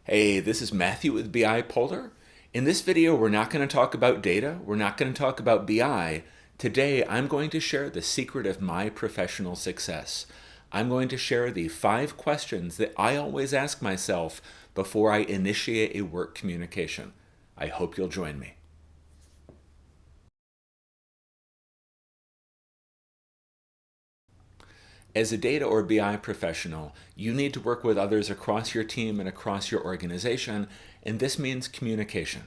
Hey, this is Matthew with BI Polar. In this video, we're not going to talk about data. We're not going to talk about BI. Today, I'm going to share the secret of my professional success. I'm going to share the 5 questions that I always ask myself before I initiate a work communication. I hope you'll join me. As a data or BI professional, you need to work with others across your team and across your organization, and this means communication.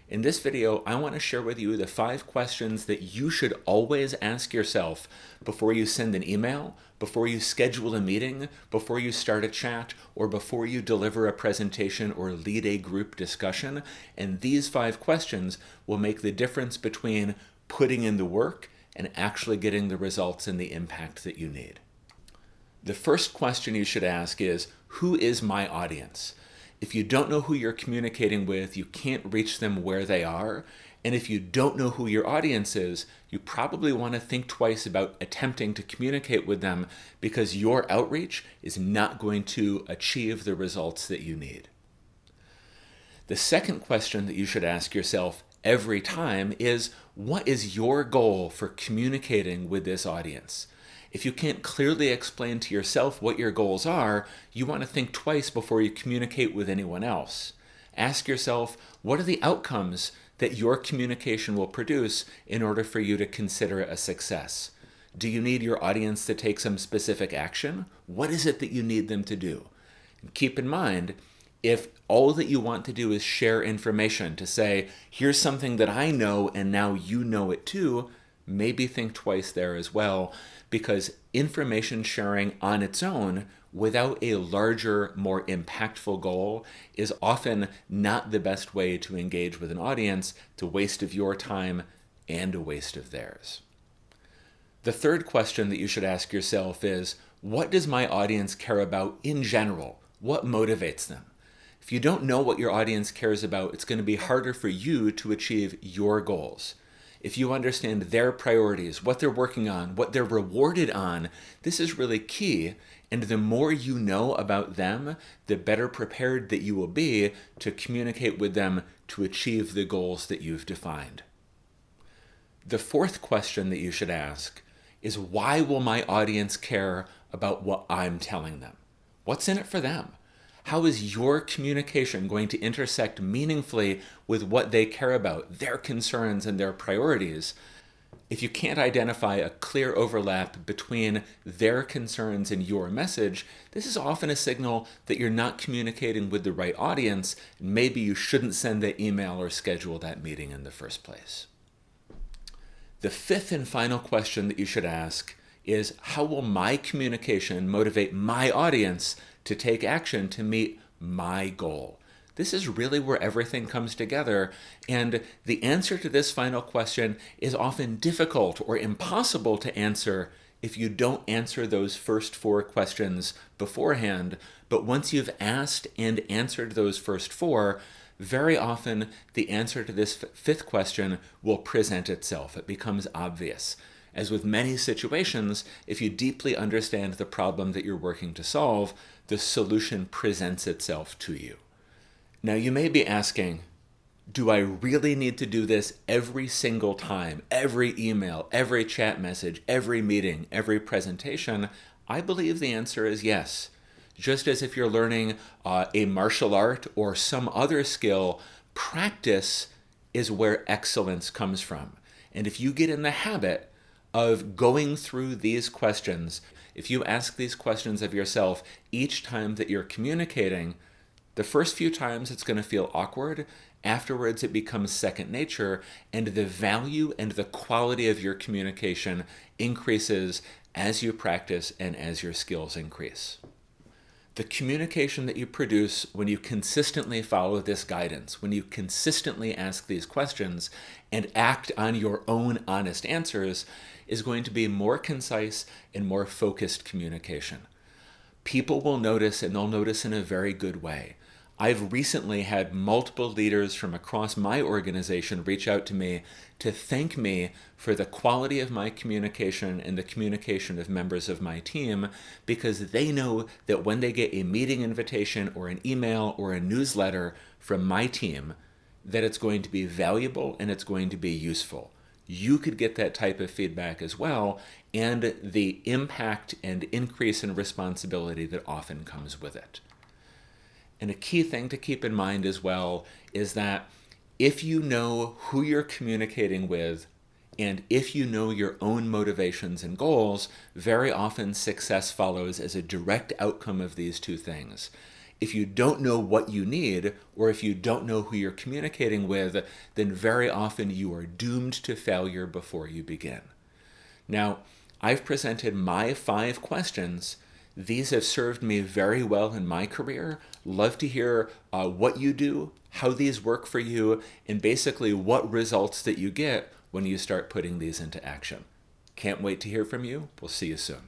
In this video, I want to share with you the 5 questions that you should always ask yourself before you send an email, before you schedule a meeting, before you start a chat, or before you deliver a presentation or lead a group discussion. And these 5 questions will make the difference between putting in the work and actually getting the results and the impact that you need. The first question you should ask is, who is my audience? If you don't know who you're communicating with, you can't reach them where they are. And if you don't know who your audience is, you probably want to think twice about attempting to communicate with them because your outreach is not going to achieve the results that you need. The second question that you should ask yourself every time is, what is your goal for communicating with this audience? If you can't clearly explain to yourself what your goals are, you want to think twice before you communicate with anyone else. Ask yourself, what are the outcomes that your communication will produce in order for you to consider it a success? Do you need your audience to take some specific action? What is it that you need them to do? And keep in mind, if all that you want to do is share information to say, here's something that I know and now you know it too, maybe think twice there as well, because information sharing on its own without a larger, more impactful goal is often not the best way to engage with an audience, to waste of your time and a waste of theirs. The third question that you should ask yourself is, what does my audience care about in general? What motivates them? If you don't know what your audience cares about, it's going to be harder for you to achieve your goals. If you understand their priorities, what they're working on, what they're rewarded on, this is really key. And the more you know about them, the better prepared that you will be to communicate with them to achieve the goals that you've defined. The fourth question that you should ask is, why will my audience care about what I'm telling them? What's in it for them? How is your communication going to intersect meaningfully with what they care about, their concerns and their priorities? If you can't identify a clear overlap between their concerns and your message, this is often a signal that you're not communicating with the right audience, and maybe you shouldn't send that email or schedule that meeting in the first place. The fifth and final question that you should ask is, how will my communication motivate my audience to take action to meet my goal? This is really where everything comes together, and the answer to this final question is often difficult or impossible to answer if you don't answer those first 4 questions beforehand. But once you've asked and answered those first 4, very often the answer to this 5th question will present itself. It becomes obvious. As with many situations, if you deeply understand the problem that you're working to solve, the solution presents itself to you. Now, you may be asking, do I really need to do this every single time, every email, every chat message, every meeting, every presentation? I believe the answer is yes. Just as if you're learning a martial art or some other skill, practice is where excellence comes from. And if you get in the habit of going through these questions, if you ask these questions of yourself each time that you're communicating, the first few times it's going to feel awkward. Afterwards, it becomes second nature, and the value and the quality of your communication increases as you practice and as your skills increase. The communication that you produce when you consistently follow this guidance, when you consistently ask these questions and act on your own honest answers, is going to be more concise and more focused communication. People will notice, and they'll notice in a very good way. I've recently had multiple leaders from across my organization reach out to me to thank me for the quality of my communication and the communication of members of my team, because they know that when they get a meeting invitation or an email or a newsletter from my team, that it's going to be valuable and it's going to be useful. You could get that type of feedback as well, and the impact and increase in responsibility that often comes with it. And a key thing to keep in mind as well is that if you know who you're communicating with, and if you know your own motivations and goals, very often success follows as a direct outcome of these two things. If you don't know what you need, or if you don't know who you're communicating with, then very often you are doomed to failure before you begin. Now, I've presented my 5 questions. These have served me very well in my career. Love to hear what you do, how these work for you, and basically what results that you get when you start putting these into action. Can't wait to hear from you. We'll see you soon.